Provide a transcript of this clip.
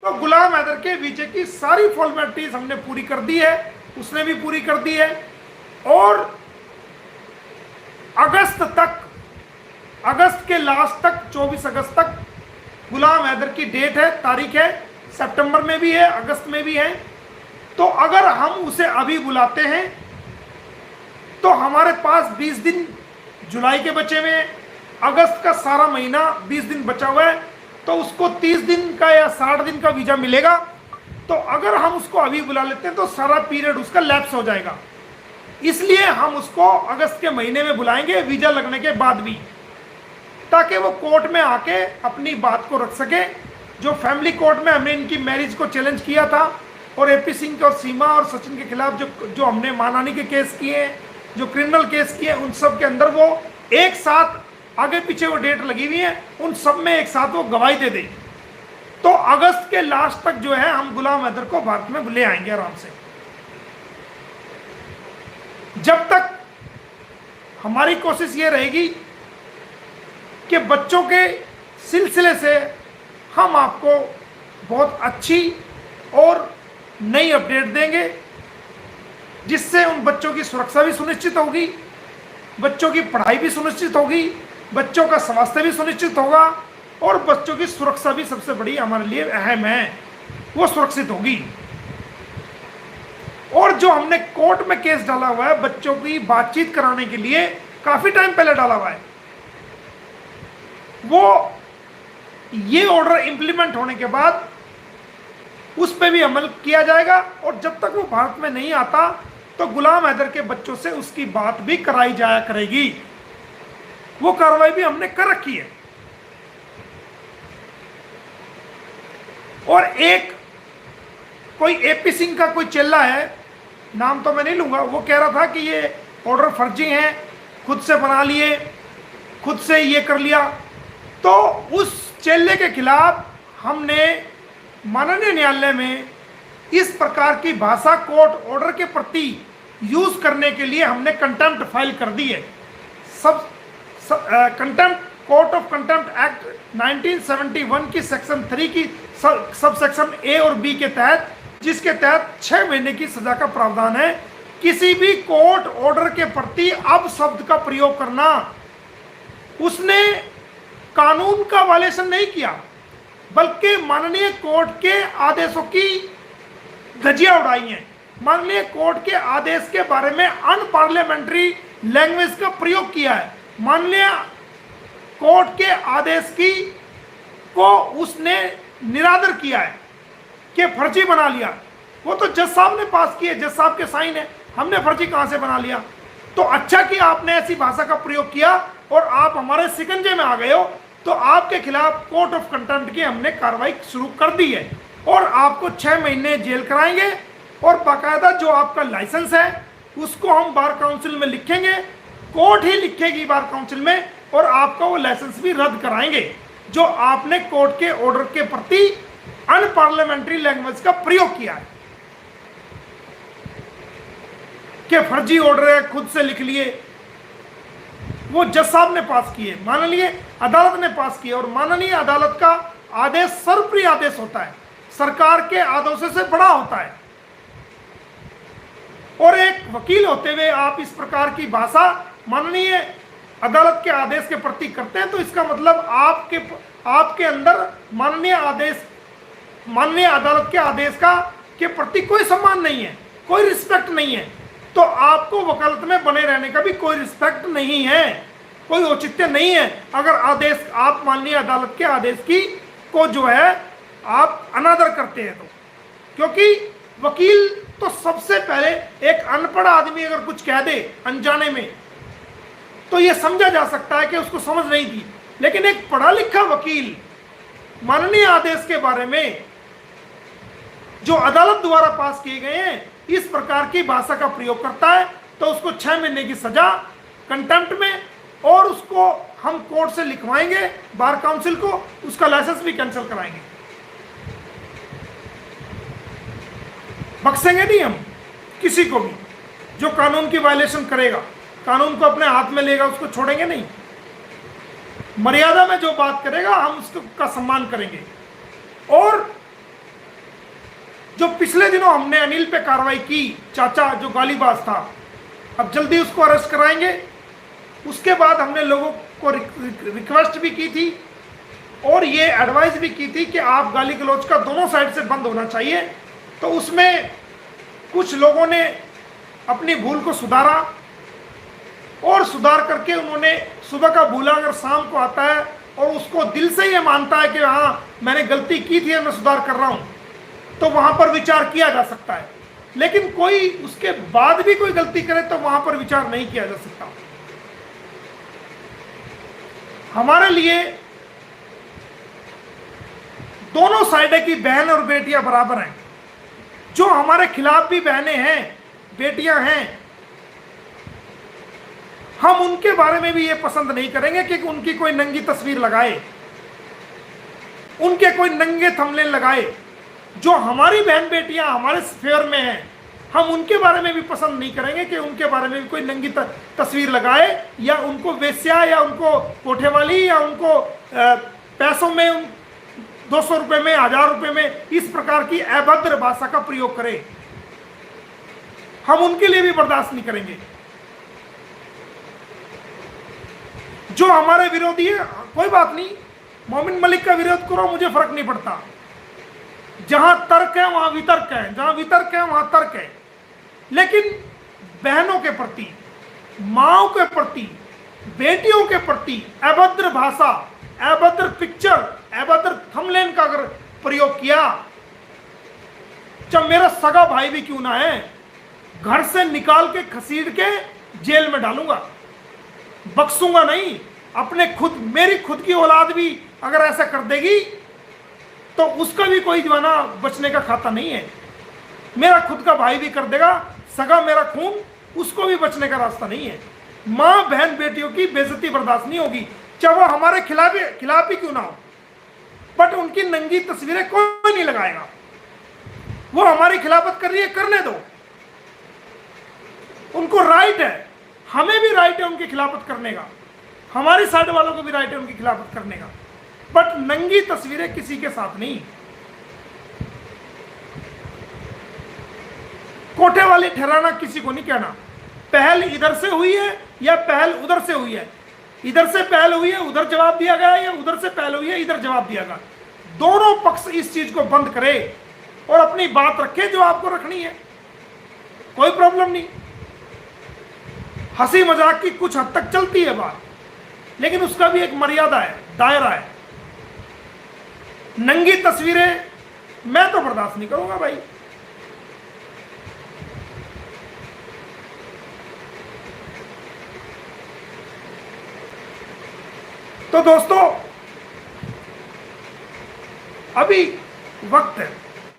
तो गुलाम हैदर के वीजे की सारी फॉर्मेलिटीज हमने पूरी कर दी है, उसने भी पूरी कर दी है। और अगस्त के लास्ट तक, 24 अगस्त तक गुलाम हैदर की डेट है, तारीख है। सितंबर में भी है, अगस्त में भी है। तो अगर हम उसे अभी बुलाते हैं तो हमारे पास 20 दिन जुलाई के बचे हुए हैं, अगस्त का सारा महीना 20 दिन बचा हुआ है, तो उसको 30 दिन का या 60 दिन का वीजा मिलेगा। तो अगर हम उसको अभी बुला लेते हैं तो सारा पीरियड उसका लैप्स हो जाएगा। इसलिए हम उसको अगस्त के महीने में बुलाएंगे, वीजा लगने के बाद भी, ताकि वो कोर्ट में आके अपनी बात को रख सके। जो फैमिली कोर्ट में हमने इनकी मैरिज को चैलेंज किया था, और एपी सिंह और सीमा और सचिन के खिलाफ जो हमने मानहानि के केस किए हैं, जो क्रिमिनल केस किए, उन सब के अंदर वो एक साथ, आगे पीछे वो डेट लगी हुई है, उन सब में एक साथ वो गवाही दे दे। तो अगस्त के लास्ट तक जो है हम गुलाम हैदर को भारत में ले आएंगे आराम से। जब तक हमारी कोशिश ये रहेगी कि बच्चों के सिलसिले से हम आपको बहुत अच्छी और नई अपडेट देंगे, जिससे उन बच्चों की सुरक्षा भी सुनिश्चित होगी, बच्चों की पढ़ाई भी सुनिश्चित होगी, बच्चों का स्वास्थ्य भी सुनिश्चित होगा, और बच्चों की सुरक्षा भी सबसे बड़ी हमारे लिए अहम है, वो सुरक्षित होगी। और जो हमने कोर्ट में केस डाला हुआ है बच्चों की बातचीत कराने के लिए, काफी टाइम पहले डाला हुआ है, वो ये ऑर्डर इंप्लीमेंट होने के बाद उस पर भी अमल किया जाएगा। और जब तक वो भारत में नहीं आता तो गुलाम हैदर के बच्चों से उसकी बात भी कराई जाया करेगी। वो कार्रवाई भी हमने कर रखी है। और एक कोई एपी सिंह का कोई चेला है, नाम तो मैं नहीं लूंगा, वो कह रहा था कि ये ऑर्डर फर्जी हैं, खुद से बना लिए, खुद से ये कर लिया। तो उस चेले के खिलाफ हमने माननीय न्यायालय में इस प्रकार की भाषा कोर्ट ऑर्डर के प्रति यूज करने के लिए हमने कंटेम्प्ट फाइल कर दी है। Contempt court of contempt act 1971 की सेक्शन 3 की सब सेक्शन ए और बी के तहत, जिसके तहत 6 महीने की सजा का प्रावधान है। किसी भी कोर्ट ऑर्डर के प्रति अब शब्द का प्रयोग करना, उसने कानून का वायलेशन नहीं किया, बल्कि माननीय कोर्ट के आदेशों की धज्जियां उड़ाई हैं। माननीय कोर्ट के आदेश के बारे में अनपार्लियामेंट्री लैंग्वेज का प्रयोग किया है। माननीय कोर्ट के आदेश को उसने निरादर किया है कि फर्जी बना लिया। वो तो जज साहब ने पास किए, जज साहब के साइन है, हमने फर्जी कहां से बना लिया। तो अच्छा कि आपने ऐसी भाषा का प्रयोग किया और आप हमारे शिकंजे में आ गए हो, तो आपके खिलाफ कोर्ट ऑफ कंटेम्प्ट की हमने कार्रवाई शुरू कर दी है और आपको 6 महीने जेल कराएंगे। और बाकायदा जो आपका लाइसेंस है उसको हम बार काउंसिल में लिखेंगे, कोर्ट ही लिखेगी बार काउंसिल में, और आपका वो लाइसेंस भी रद्द कराएंगे जो आपने कोर्ट के ऑर्डर के प्रति अनपार्लियामेंट्री लैंग्वेज का प्रयोग किया है कि फर्जी ऑर्डर है, खुद से लिख लिए। वो जज साहब ने पास किए, माननीय अदालत ने पास किए, और माननीय अदालत का आदेश सर्वप्रिय आदेश होता है, सरकार के आदेशों से बड़ा होता है। और एक वकील होते हुए आप इस प्रकार की भाषा माननीय अदालत के आदेश के प्रति करते हैं, तो इसका मतलब आपके अंदर माननीय अदालत के आदेश के प्रति कोई सम्मान नहीं है, कोई रिस्पेक्ट नहीं है। तो आपको वकालत में बने रहने का भी कोई रिस्पेक्ट नहीं है, कोई औचित्य नहीं है अगर आप माननीय अदालत के आदेश को जो है आप अनादर करते हैं। तो क्योंकि वकील तो सबसे पहले, एक अनपढ़ आदमी अगर कुछ कह दे अनजाने में तो यह समझा जा सकता है कि उसको समझ नहीं थी, लेकिन एक पढ़ा लिखा वकील माननीय आदेश के बारे में जो अदालत द्वारा पास किए गए हैं इस प्रकार की भाषा का प्रयोग करता है, तो उसको 6 महीने की सजा कंटेम्प्ट में, और उसको हम कोर्ट से लिखवाएंगे बार काउंसिल को, उसका लाइसेंस भी कैंसिल कराएंगे। बख्शेंगे नहीं हम किसी को भी जो कानून की वायलेशन करेगा, कानून को अपने हाथ में लेगा, उसको छोड़ेंगे नहीं। मर्यादा में जो बात करेगा हम उसका सम्मान करेंगे। और जो पिछले दिनों हमने अनिल पे कार्रवाई की, चाचा जो गालीबाज था, अब जल्दी उसको अरेस्ट कराएंगे। उसके बाद हमने लोगों को रिक्वेस्ट भी की थी और ये एडवाइस भी की थी कि आप गाली गलौज का दोनों साइड से बंद होना चाहिए। तो उसमें कुछ लोगों ने अपनी भूल को सुधारा और सुधार करके उन्होंने सुबह का भूला अगर शाम को आता है और उसको दिल से ये मानता है कि हाँ मैंने गलती की थी, मैं सुधार कर रहा हूं, तो वहां पर विचार किया जा सकता है। लेकिन कोई उसके बाद भी कोई गलती करे तो वहां पर विचार नहीं किया जा सकता। हमारे लिए दोनों साइड की बहन और बेटियां बराबर हैं। जो हमारे खिलाफ भी बहनें हैं, बेटियां हैं, हम उनके बारे में भी ये पसंद नहीं करेंगे कि उनकी कोई नंगी तस्वीर लगाए, उनके कोई नंगे थंबनेल लगाए। जो हमारी बहन बेटियां हमारे फेवर में हैं, हम उनके बारे में भी पसंद नहीं करेंगे कि उनके बारे में भी कोई नंगी तस्वीर लगाए या उनको वेश्या या उनको कोठे वाली या उनको पैसों में 200 रुपए में, 1000 रुपए में इस प्रकार की अभद्र भाषा का प्रयोग करे। हम उनके लिए भी बर्दाश्त नहीं करेंगे। जो हमारे विरोधी है, कोई बात नहीं, मोमिन मलिक का विरोध करो, मुझे फर्क नहीं पड़ता। जहां तर्क है वहां वितर्क है, जहां वितर्क है वहां तर्क है। लेकिन बहनों के प्रति, माओ के प्रति, बेटियों के प्रति अभद्र भाषा, अभद्र पिक्चर, अभद्र थंबनेल का अगर प्रयोग किया, जब मेरा सगा भाई भी क्यों ना है, घर से निकाल के घसीट के जेल में डालूंगा, बख्सूंगा नहीं। अपने खुद, मेरी खुद की औलाद भी अगर ऐसा कर देगी तो उसका भी कोई जवाना बचने का खाता नहीं है। मेरा खुद का भाई भी कर देगा, सगा मेरा खून, उसको भी बचने का रास्ता नहीं है। मां बहन बेटियों की बेइज्जती बर्दाश्त नहीं होगी, चाहे वो हमारे खिलाफ ही क्यों ना हो। बट उनकी नंगी तस्वीरें कोई नहीं लगाएगा। वो हमारी खिलाफत कर रही है, करने दो, उनको राइट है, हमें भी राइट है उनकी खिलाफत करने का, हमारी साइड वालों को भी राइट है उनकी खिलाफत करने का। बट नंगी तस्वीरें किसी के साथ नहीं। कोठे वाली ठहराना किसी को नहीं कहना। पहल इधर से हुई है या पहल उधर से हुई है, इधर से पहल हुई है उधर जवाब दिया गया, या उधर से पहल हुई है इधर जवाब दिया गया। दोनों पक्ष इस चीज को बंद करे और अपनी बात रखे जो आपको रखनी है, कोई प्रॉब्लम नहीं। हंसी मजाक की कुछ हद तक चलती है बात, लेकिन उसका भी एक मर्यादा है, दायरा है। नंगी तस्वीरें मैं तो बर्दाश्त नहीं करूंगा भाई। तो दोस्तों, अभी वक्त है